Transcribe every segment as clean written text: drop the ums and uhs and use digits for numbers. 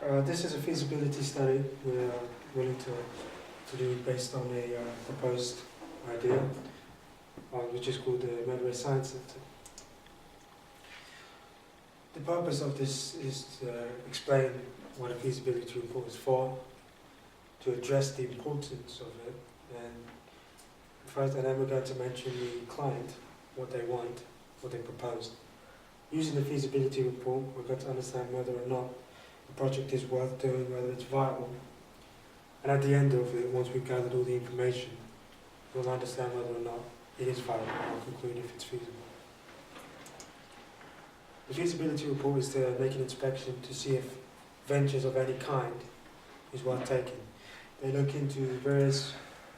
This is a feasibility study we're willing to do based on a proposed idea, which is called the Medway Science Centre. The purpose of this is to explain what a feasibility report is for, to address the importance of it, and first, and then we're going to mention the client, what they want, what they propose. Using the feasibility report, we're going to understand whether or not the project is worth doing, whether it's viable. And at the end of it, once we've gathered all the information, we'll understand whether or not it is viable and we'll conclude if it's feasible. The feasibility report is to make an inspection to see if ventures of any kind is worth taking. They look into various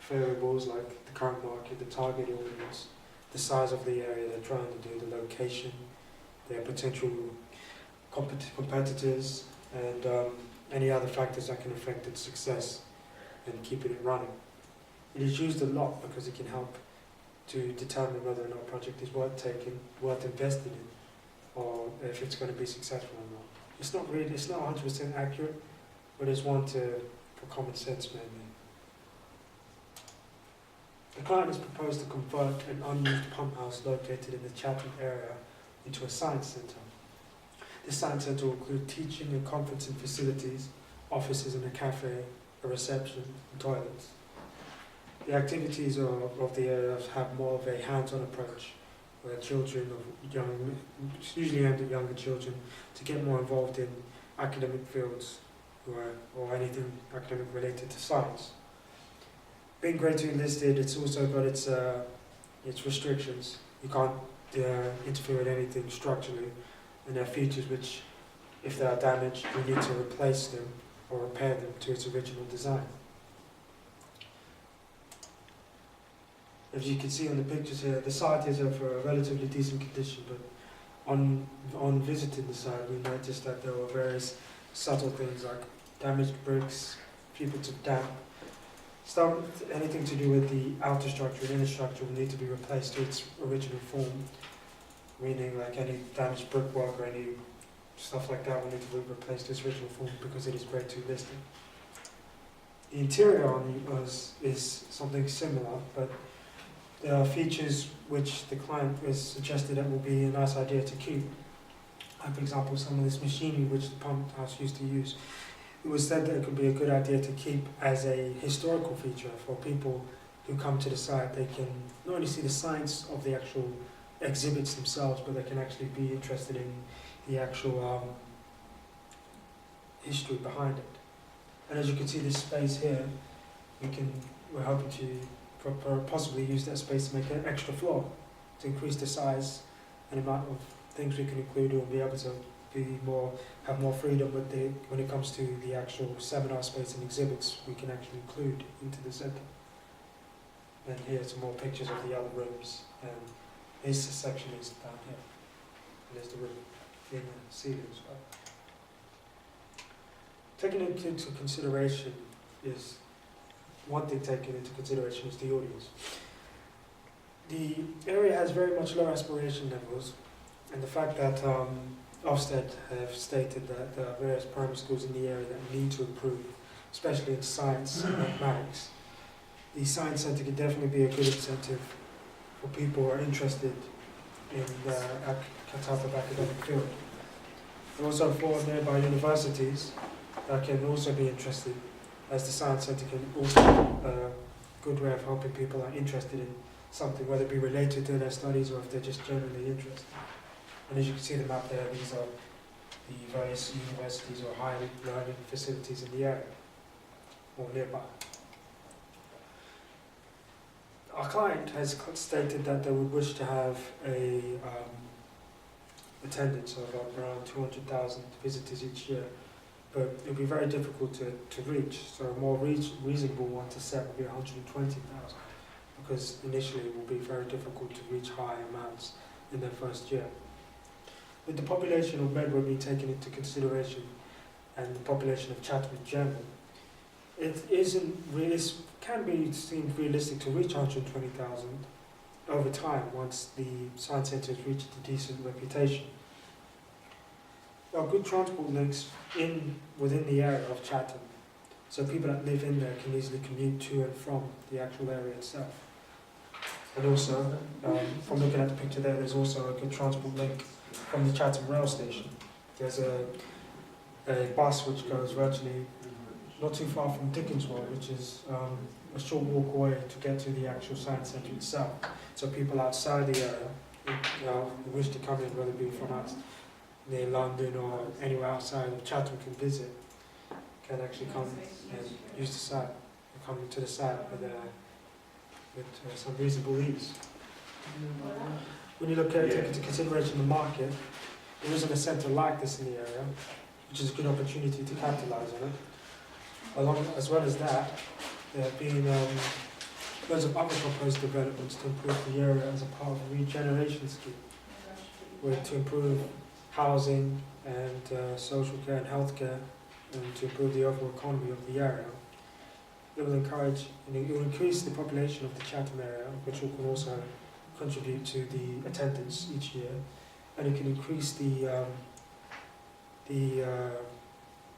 variables like the current market, the target audience, the size of the area they're trying to do, the location, their potential competitors, and any other factors that can affect its success and keeping it running. It is used a lot because it can help to determine whether or not a project is worth taking, worth investing in, or if it's going to be successful or not. It's not 100% accurate, but it's one for common sense mainly. The client has proposed to convert an unused pump house located in the Chatham area into a science centre. This science centre will include teaching and conferencing facilities, offices and a cafe, a reception, and toilets. The activities of the area have more of a hands-on approach, where children, usually aimed at younger children, to get more involved in academic fields or anything academic related to science. Being grade 2 listed, it's also got its restrictions. You can't interfere with anything structurally, and there are features which, if they are damaged, you need to replace them or repair them to its original design. As you can see on the pictures here, the site is of a relatively decent condition, but on visiting the site, we noticed that there were various subtle things like damaged bricks, few bits of damp. Anything to do with the outer structure and inner structure will need to be replaced to its original form, meaning like any damaged brickwork or any stuff like that will need to be replaced to its original form because it is grade 2 listed. The interior is something similar, but there are features which the client has suggested that will be a nice idea to keep. Like, for example, some of this machinery which the pump house used to use. It was said that it could be a good idea to keep as a historical feature for people who come to the site. They can not only see the science of the actual exhibits themselves, but they can actually be interested in the actual history behind it. And as you can see, this space here, we're hoping to possibly use that space to make an extra floor to increase the size and amount of things we can include, or be able to have more freedom when it comes to the actual seminar space and exhibits we can actually include into the centre. And here's some more pictures of the other rooms. And this section is down here. And there's the room in the ceiling as well. Taking into consideration is one thing taken into consideration is the audience. The area has very much low aspiration levels, and the fact that Ofsted have stated that there are various primary schools in the area that need to improve, especially in science and mathematics. The Science Centre can definitely be a good incentive for people who are interested in that type of academic field. And also for nearby universities that can also be interested, as the Science Centre can also be a good way of helping people that are interested in something, whether it be related to their studies or if they're just generally interested. And as you can see the map there, these are the various universities or higher learning facilities in the area or nearby. Our client has stated that they would wish to have a attendance of around 200,000 visitors each year, but it would be very difficult to reach. So a more reasonable one to set would be 120,000, because initially it will be very difficult to reach high amounts in their first year. With the population of Medway being taken into consideration and the population of Chatham in general, it can be seen realistic to reach 120,000 over time once the Science Centre has reached a decent reputation. are good transport links within the area of Chatham, so people that live in there can easily commute to and from the actual area itself. And also, from looking at the picture there, there's also a good transport link from the Chatham rail station. There's a bus which goes virtually not too far from Dickenswell, which is a short walk away to get to the actual science centre itself. So people outside the area who wish to come in, whether it be from out near London or anywhere outside of Chatham, can visit, can actually come and use the site, and come to the site with some reasonable ease. When you look at take into consideration the market, there isn't a centre like this in the area, which is a good opportunity to capitalise on it. As well as that, there have been loads of other proposed developments to improve the area as a part of a regeneration scheme, where to improve housing and social care and healthcare, and to improve the overall economy of the area. It will increase the population of the Chatham area, which will also contribute to the attendance each year, and it can increase the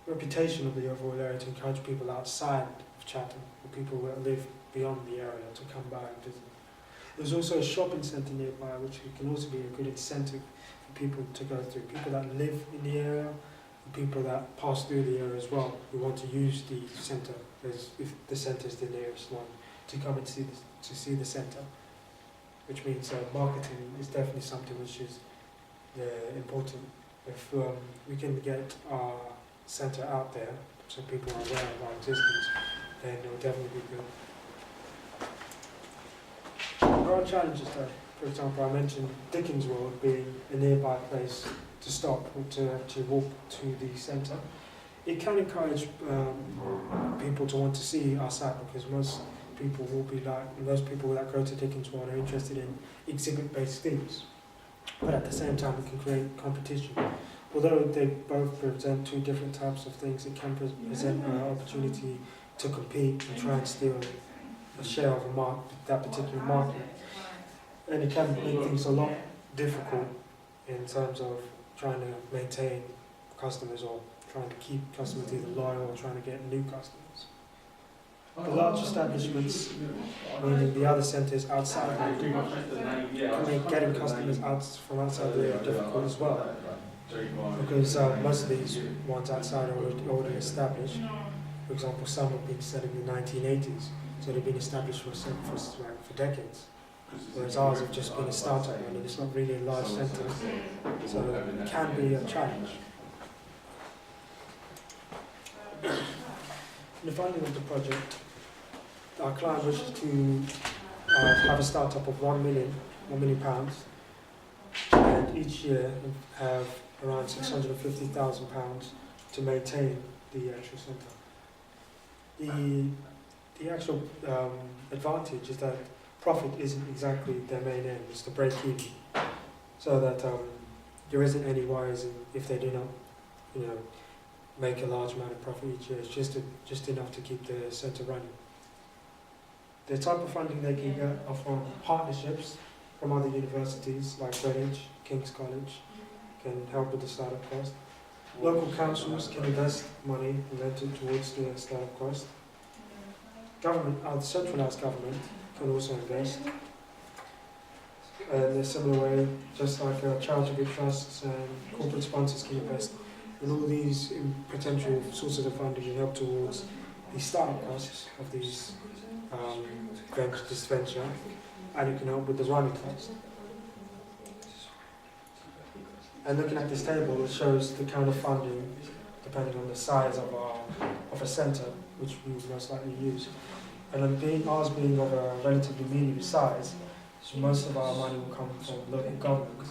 reputation of the overall area to encourage people outside of Chatham, or people who live beyond the area, to come by and visit. There's also a shopping centre nearby, which can also be a good incentive for people to go through. People that live in the area, and people that pass through the area as well, who want to use the centre, if the centre is the nearest one, to come and see the centre. Which means marketing is definitely something which is important. If we can get our centre out there, so people are aware of our existence, then it will definitely be good. There are challenges though. For example, I mentioned Dickenswell being a nearby place to stop or to walk to the centre. It can encourage people to want to see our site, because most people that go to Dickenswell are interested in exhibit-based themes. But at the same time, it can create competition. Although they both present two different types of things, it can present an opportunity to compete and try and steal a share of that particular market. And it can make things a lot difficult in terms of trying to maintain customers, or trying to keep customers either loyal or trying to get new customers. The large establishments, meaning the other centres outside, can make getting customers from outside the area difficult as well, because most of these ones outside are already established. For example, some have been set in the 1980s, so they've been established for decades. Whereas ours have just been a startup, and it's not really a large centre, so it can be a challenge. In the funding of the project, our client wishes to have a startup of £1 million, and each year have around £650,000 to maintain the actual centre. The actual advantage is that profit isn't exactly their main aim; it's to break even, so that there isn't any worries if they do not, make a large amount of profit each year. It's just enough to keep the centre running. The type of funding they can get are from partnerships from other universities like Greenwich, King's College, can help with the startup cost. Local councils can invest money and lend it towards the startup cost. Government, centralised government, can also invest. In a similar way, just like charitable trusts and corporate sponsors can invest. And all these potential sources of funding can help towards the startup costs of this venture, and it can help with the running costs. And looking at this table, it shows the kind of funding depending on the size of a centre, which we would most likely use. And ours being of a relatively medium size, so most of our money will come from local governments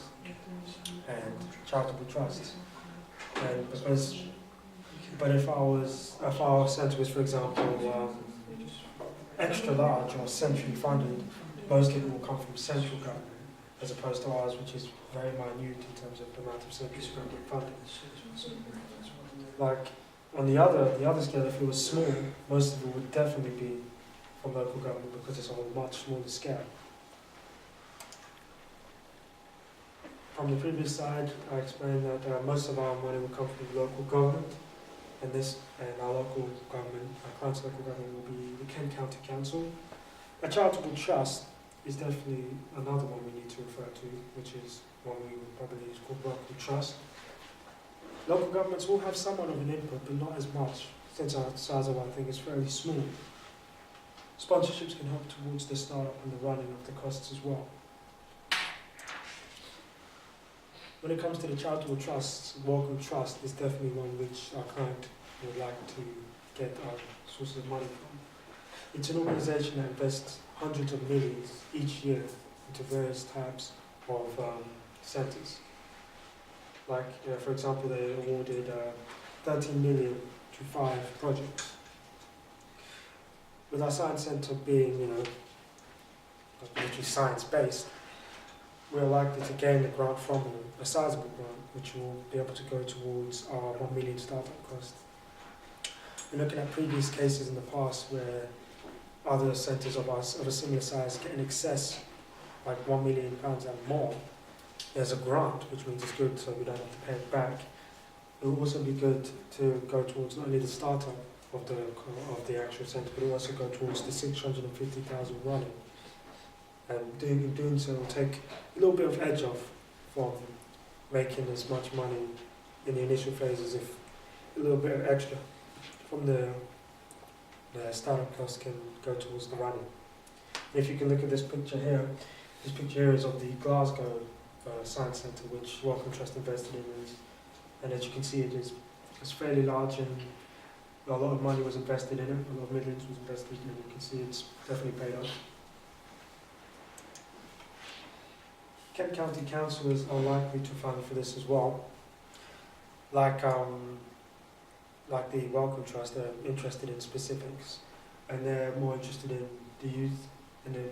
and charitable trusts. But if our centre was, for example, extra large or centrally funded, most of it will come from central government, as opposed to ours, which is very minute in terms of the amount of centrally funding. Like on the other scale, if it was small, most of it would definitely be from local government, because it's on a much smaller scale. From the previous slide, I explained that most of our money will come from local government, and our local government, our client's local government will be the Kent County Council. A charitable trust is definitely another one we need to refer to, which is one we would probably use called local trust. Local governments will have somewhat of an input, but not as much, since our size of our thing is fairly small. Sponsorships can help towards the startup and the running of the costs as well. When it comes to the charitable trusts, local trust is definitely one which our client would like to get our sources of money from. It's an organisation that invests hundreds of millions each year into various types of centres. Like, for example, they awarded 13 million to 5 projects. With our science centre being, literally science-based, we're likely to gain a grant from them, a sizable grant, which will be able to go towards our 1 million startup cost. We're looking at previous cases in the past where other centres of a similar size get in excess, like £1 million and more. There's a grant, which means it's good, so we don't have to pay it back. It will also be good to go towards not only the startup of the actual centre, but it will also go towards the 650,000 running. And in doing so, will take a little bit of edge off from making as much money in the initial phases, if a little bit of extra from the startup cost can go towards the running. And if you can look at this picture here is of the Glasgow Science Centre, which Wellcome Trust invested in, and as you can see, it's fairly large, and a lot of money was invested in it, a lot of millions was invested in it. You can see it's definitely paid off. Kent County councillors are likely to fund for this as well. Like the Wellcome Trust, they're interested in specifics, and they're more interested in the youth, and they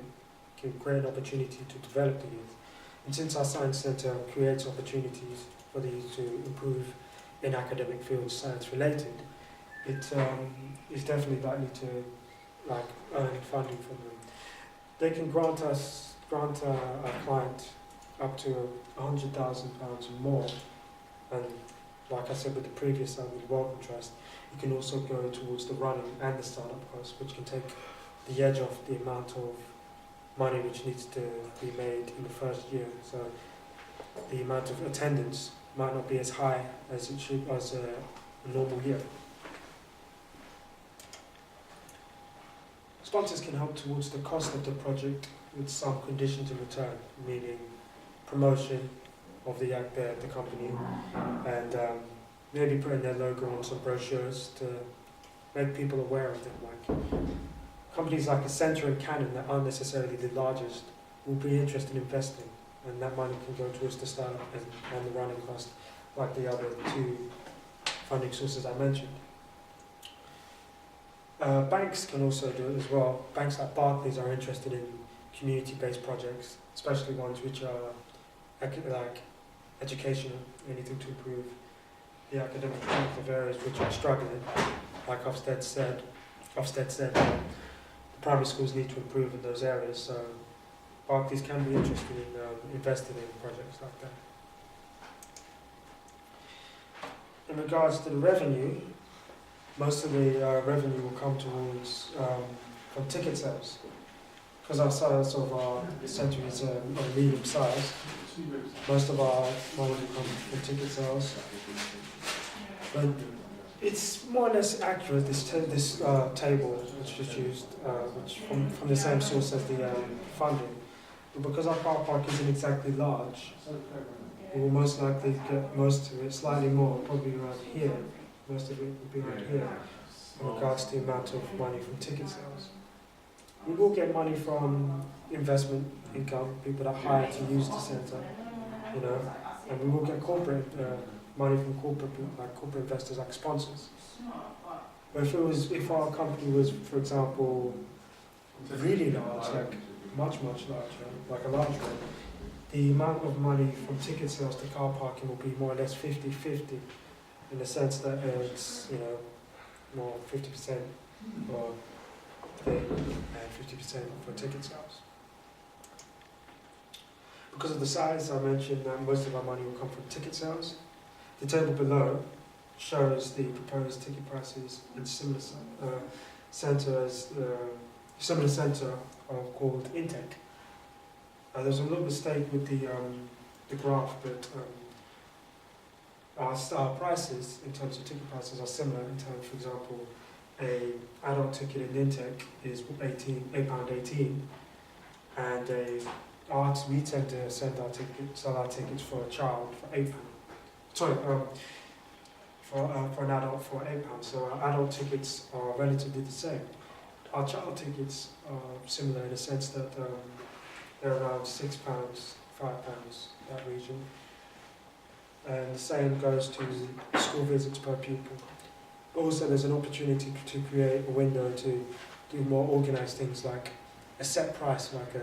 can create an opportunity to develop the youth. And since our Science Centre creates opportunities for the youth to improve in academic fields, science related, it is definitely likely to earn funding from them. They can grant our client up to £100,000 and more, and like I said with the previous one with Wellcome Trust, it can also go towards the running and the startup costs, which can take the edge off the amount of money which needs to be made in the first year. So the amount of attendance might not be as high as it should as a normal year. Sponsors can help towards the cost of the project with some conditions in return, meaning promotion of the company, and maybe putting their logo on some brochures to make people aware of them. Like companies like Accenture and Canon that aren't necessarily the largest will be interested in investing, and that money can go towards the startup and the running cost, like the other two funding sources I mentioned. Banks can also do it as well. Banks like Barclays are interested in community-based projects, especially ones which are like educational, anything to improve the academic health of areas which are struggling. Like Ofsted said, the primary schools need to improve in those areas, so Barclays can be interested in investing in projects like that. In regards to the revenue, most of the revenue will come towards from ticket sales. Because our size of our centre is a medium size, most of our money will come from ticket sales. But it's more or less accurate, this table which was used, which from the same source as the funding. But because our car park isn't exactly large, we will most likely get most of it, slightly more, probably around here. Most of it will be around here in regards to the amount of money from ticket sales. We will get money from investment income, people that hire to use the centre, and we will get corporate money from corporate investors like sponsors. But if our company was, for example, really large, like much larger, like a large one, the amount of money from ticket sales to car parking will be more or less 50-50, in the sense that it's more 50% for and 50% for ticket sales. Because of the size, I mentioned that most of our money will come from ticket sales. The table below shows the proposed ticket prices in similar centre as similar centre called Intake. There's a little mistake with the graph, but our prices in terms of ticket prices are similar in terms, for example, a adult ticket in Intake is £8.18, and we tend to sell our tickets for a child for £8. Sorry, for an adult for £8. So our adult tickets are relatively the same. Our child tickets are similar in the sense that they're around £6, £5, that region. And the same goes to school visits per pupil. Also, there's an opportunity to create a window to do more organised things like a set price, like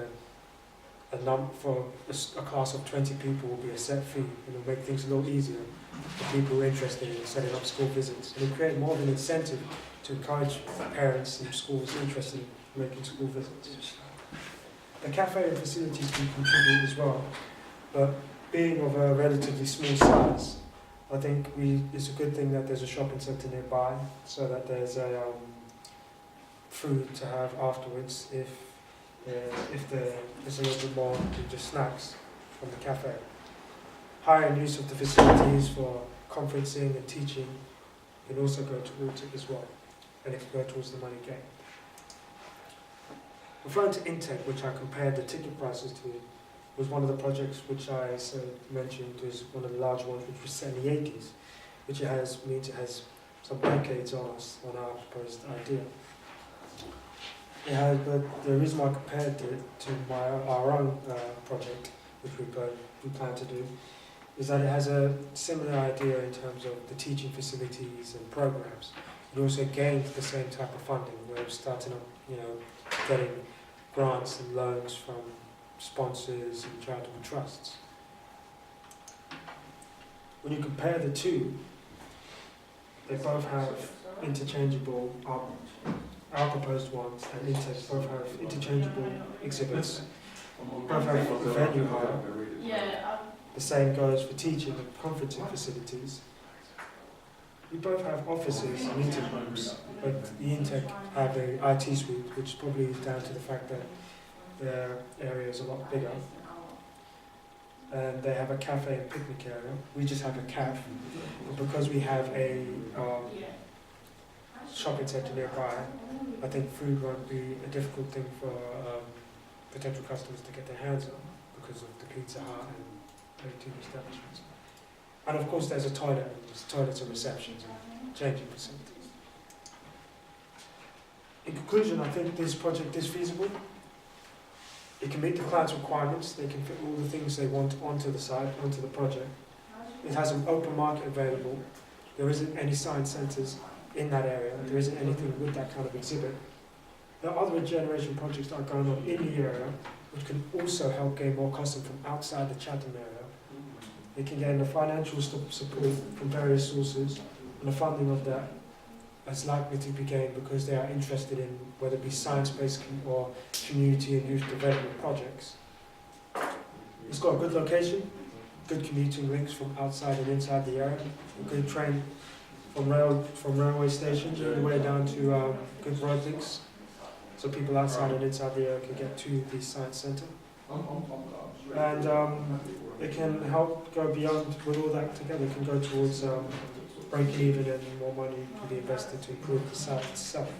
for a class of 20 people will be a set fee, and it'll make things a little easier for people who are interested in setting up school visits. And it'll create more of an incentive to encourage parents and schools interested in making school visits. The cafe and facilities can contribute as well, but being of a relatively small size, I think it's a good thing that there's a shopping centre nearby, so that there's a food to have afterwards if there's a little bit more than just snacks from the cafe. Higher use of the facilities for conferencing and teaching can also go towards it as well, and it can go towards the money gain. Referring to Intake, which I compared the ticket prices to, was one of the projects which I mentioned was one of the large ones, which was set in the 80s, which means it has some decades on us on our proposed idea. It has, but the reason why I compared it to our own project, which we plan to do, is that it has a similar idea in terms of the teaching facilities and programs. It also gains the same type of funding, where we're starting up, getting grants and loans from sponsors and charitable trusts. When you compare the two, they both have interchangeable, our proposed ones and Intake both have interchangeable exhibits, both have venue hire. The same goes for teaching and conferencing facilities. We both have offices and meeting rooms, but the Intake have an IT suite, which probably is down to the fact that their area is a lot bigger. And they have a cafe and picnic area. We just have a cafe. But because we have a shopping centre nearby, I think food won't be a difficult thing for potential customers to get their hands on because of the Pizza Hut and other establishments. And of course there's a toilet, and there's toilets and receptions and changing facilities. In conclusion, I think this project is feasible. It can meet the client's requirements. They can fit all the things they want onto the site, onto the project. It has an open market available. There isn't any science centres in that area. There isn't anything with that kind of exhibit. There are other regeneration projects that are going on in the area, which can also help gain more custom from outside the Chatham area. They can gain the financial support from various sources, and the funding of that is likely to be gained because they are interested in whether it be science-based or community and youth development projects. It's got a good location, good commuting links from outside and inside the area, a good train from railway stations all the way down to good road links, so people outside and inside the area can get to the science centre. And it can help go beyond, with all that together, it can go towards break even and more money can be invested to improve the site itself.